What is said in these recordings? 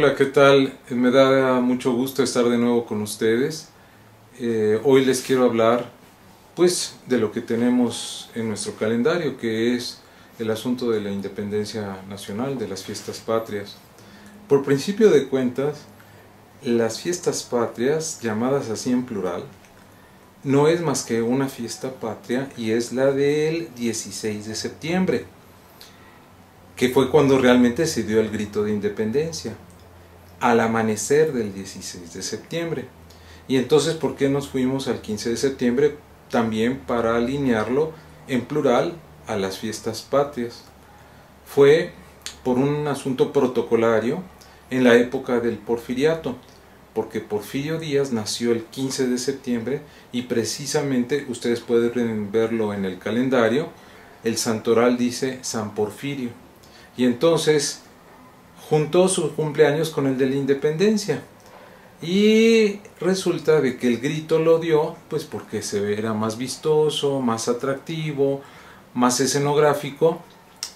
Hola, ¿qué tal? Me da mucho gusto estar de nuevo con ustedes. Hoy les quiero hablar pues de lo que tenemos en nuestro calendario, que es el asunto de la independencia nacional, de las fiestas patrias. Por principio de cuentas, las fiestas patrias, llamadas así en plural, no es más que una fiesta patria, y es la del 16 de septiembre, que fue cuando realmente se dio el grito de independencia, al amanecer del 16 de septiembre. Y entonces, ¿por qué nos fuimos al 15 de septiembre? También para alinearlo en plural a las fiestas patrias. Fue por un asunto protocolario en la época del Porfiriato, porque Porfirio Díaz nació el 15 de septiembre y precisamente ustedes pueden verlo en el calendario, el santoral dice San Porfirio. Y entonces juntó su cumpleaños con el de la independencia, y resulta de que el grito lo dio pues porque era más vistoso, más atractivo, más escenográfico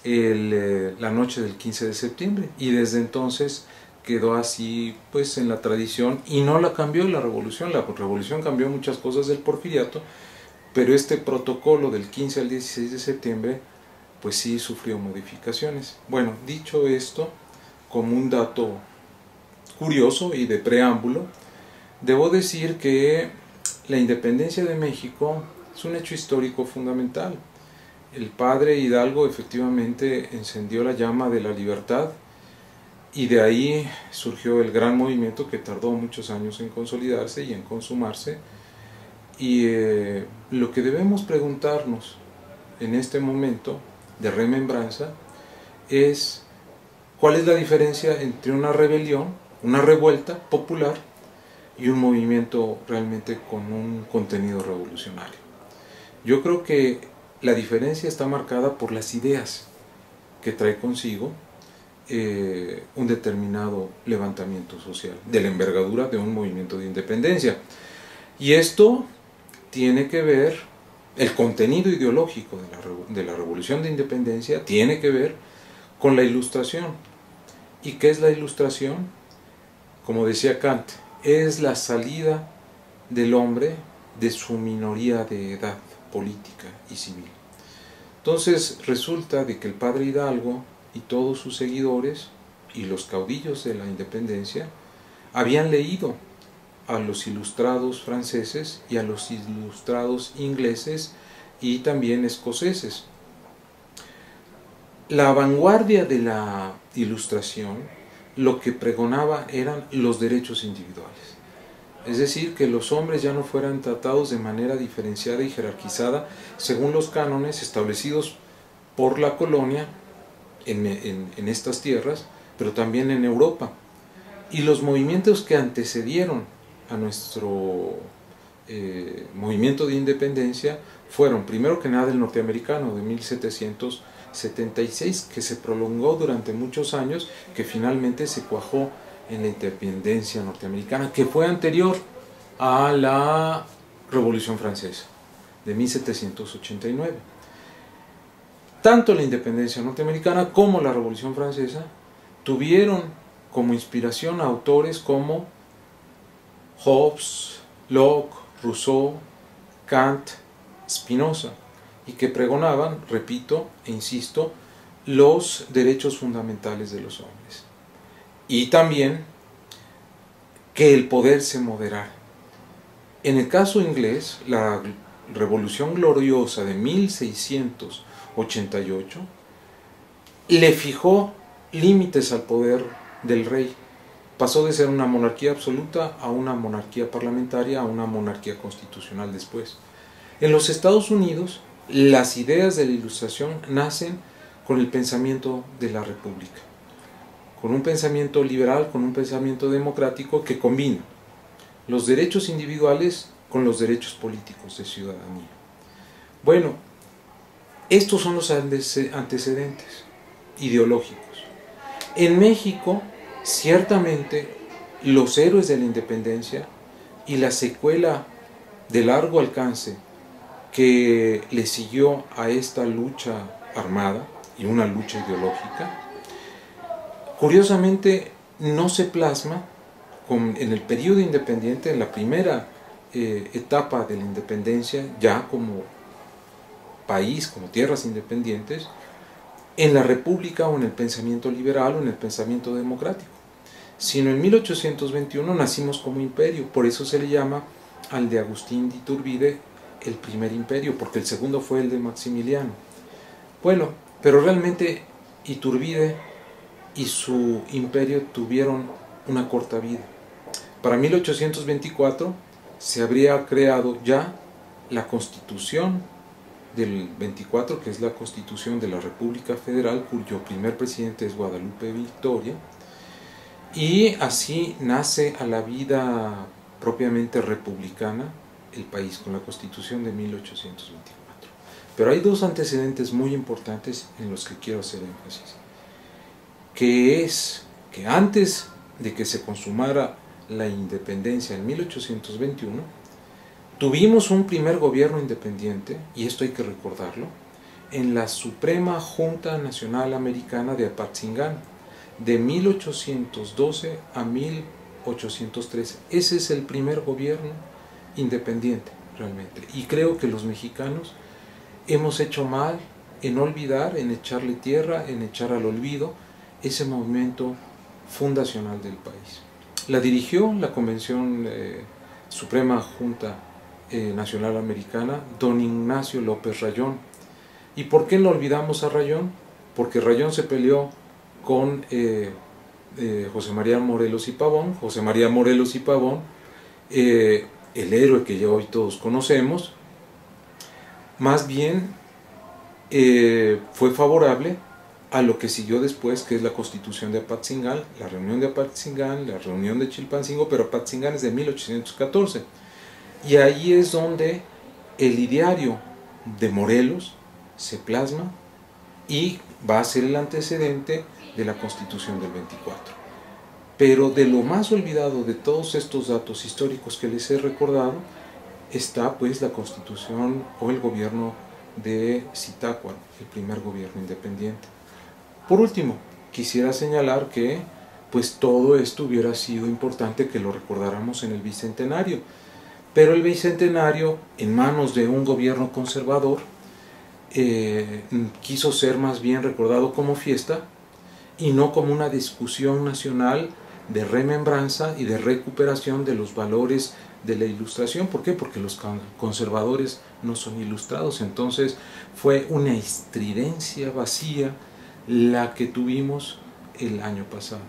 la noche del 15 de septiembre, y desde entonces quedó así pues en la tradición, y no la cambió la revolución cambió muchas cosas del Porfiriato, pero este protocolo del 15 al 16 de septiembre pues sí sufrió modificaciones. Bueno, dicho esto, como un dato curioso y de preámbulo, debo decir que la independencia de México es un hecho histórico fundamental. El padre Hidalgo efectivamente encendió la llama de la libertad, y de ahí surgió el gran movimiento que tardó muchos años en consolidarse y en consumarse. Y lo que debemos preguntarnos en este momento de remembranza es: ¿cuál es la diferencia entre una rebelión, una revuelta popular, y un movimiento realmente con un contenido revolucionario? Yo creo que la diferencia está marcada por las ideas que trae consigo un determinado levantamiento social, de la envergadura de un movimiento de independencia. Y esto tiene que ver, el contenido ideológico de la revolución de independencia tiene que ver con la Ilustración. ¿Y qué es la Ilustración? Como decía Kant, es la salida del hombre de su minoría de edad política y civil. Entonces resulta de que el padre Hidalgo y todos sus seguidores y los caudillos de la independencia habían leído a los ilustrados franceses y a los ilustrados ingleses y también escoceses. La vanguardia de la Ilustración lo que pregonaba eran los derechos individuales, es decir, que los hombres ya no fueran tratados de manera diferenciada y jerarquizada según los cánones establecidos por la colonia en estas tierras, pero también en Europa. Y los movimientos que antecedieron a nuestro movimiento de independencia fueron, primero que nada, el norteamericano de 1776, que se prolongó durante muchos años, que finalmente se cuajó en la independencia norteamericana, que fue anterior a la Revolución Francesa de 1789. Tanto la independencia norteamericana como la Revolución Francesa tuvieron como inspiración a autores como Hobbes, Locke, Rousseau, Kant, Spinoza, y que pregonaban, repito e insisto, los derechos fundamentales de los hombres, y también que el poder se moderara. En el caso inglés, la Revolución Gloriosa de 1688 le fijó límites al poder del rey. Pasó de ser una monarquía absoluta a una monarquía parlamentaria, a una monarquía constitucional después. En los Estados Unidos, las ideas de la Ilustración nacen con el pensamiento de la República, con un pensamiento liberal, con un pensamiento democrático que combina los derechos individuales con los derechos políticos de ciudadanía. Bueno, estos son los antecedentes ideológicos. En México, ciertamente, los héroes de la independencia y la secuela de largo alcance que le siguió a esta lucha armada y una lucha ideológica, curiosamente no se plasma en el periodo independiente, en la primera etapa de la independencia, ya como país, como tierras independientes, en la república o en el pensamiento liberal o en el pensamiento democrático, sino en 1821 nacimos como imperio. Por eso se le llama al de Agustín de Iturbide el primer imperio, porque el segundo fue el de Maximiliano. Bueno, pero realmente Iturbide y su imperio tuvieron una corta vida. Para 1824 se habría creado ya la Constitución del 24, que es la Constitución de la República Federal, cuyo primer presidente es Guadalupe Victoria, y así nace a la vida propiamente republicana el país, con la Constitución de 1824. Pero hay dos antecedentes muy importantes en los que quiero hacer énfasis, que es que antes de que se consumara la independencia en 1821, tuvimos un primer gobierno independiente, y esto hay que recordarlo, en la Suprema Junta Nacional Americana de Apatzingán, de 1812 a 1813. Ese es el primer gobierno independiente, realmente. Y creo que los mexicanos hemos hecho mal en olvidar, en echarle tierra, en echar al olvido ese movimiento fundacional del país. La dirigió la Convención Suprema Junta Nacional Americana, don Ignacio López Rayón. ¿Y por qué no olvidamos a Rayón? Porque Rayón se peleó con José María Morelos y Pavón. José María Morelos y Pavón, el héroe que ya hoy todos conocemos, más bien fue favorable a lo que siguió después, que es la Constitución de Apatzingán, la reunión de Apatzingán, la reunión de Chilpancingo, pero Apatzingán es de 1814. Y ahí es donde el ideario de Morelos se plasma y va a ser el antecedente de la Constitución del 24. Pero de lo más olvidado de todos estos datos históricos que les he recordado, está pues la Constitución o el gobierno de Zitácuaro, el primer gobierno independiente. Por último, quisiera señalar que pues todo esto hubiera sido importante que lo recordáramos en el Bicentenario, pero el Bicentenario, en manos de un gobierno conservador, quiso ser más bien recordado como fiesta y no como una discusión nacional de remembranza y de recuperación de los valores de la Ilustración. ¿Por qué? Porque los conservadores no son ilustrados. Entonces fue una estridencia vacía la que tuvimos el año pasado.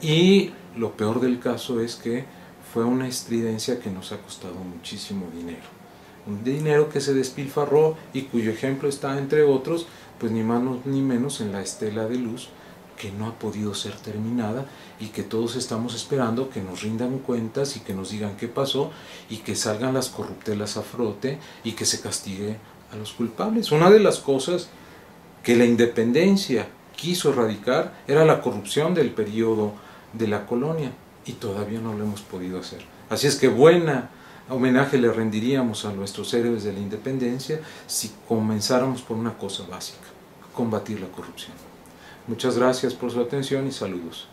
Y lo peor del caso es que fue una estridencia que nos ha costado muchísimo dinero. Un dinero que se despilfarró y cuyo ejemplo está, entre otros, pues ni más ni menos en la estela de luz, que no ha podido ser terminada y que todos estamos esperando que nos rindan cuentas y que nos digan qué pasó y que salgan las corruptelas a frote y que se castigue a los culpables. Una de las cosas que la independencia quiso erradicar era la corrupción del periodo de la colonia y todavía no lo hemos podido hacer. Así es que buena homenaje le rendiríamos a nuestros héroes de la independencia si comenzáramos por una cosa básica: combatir la corrupción. Muchas gracias por su atención y saludos.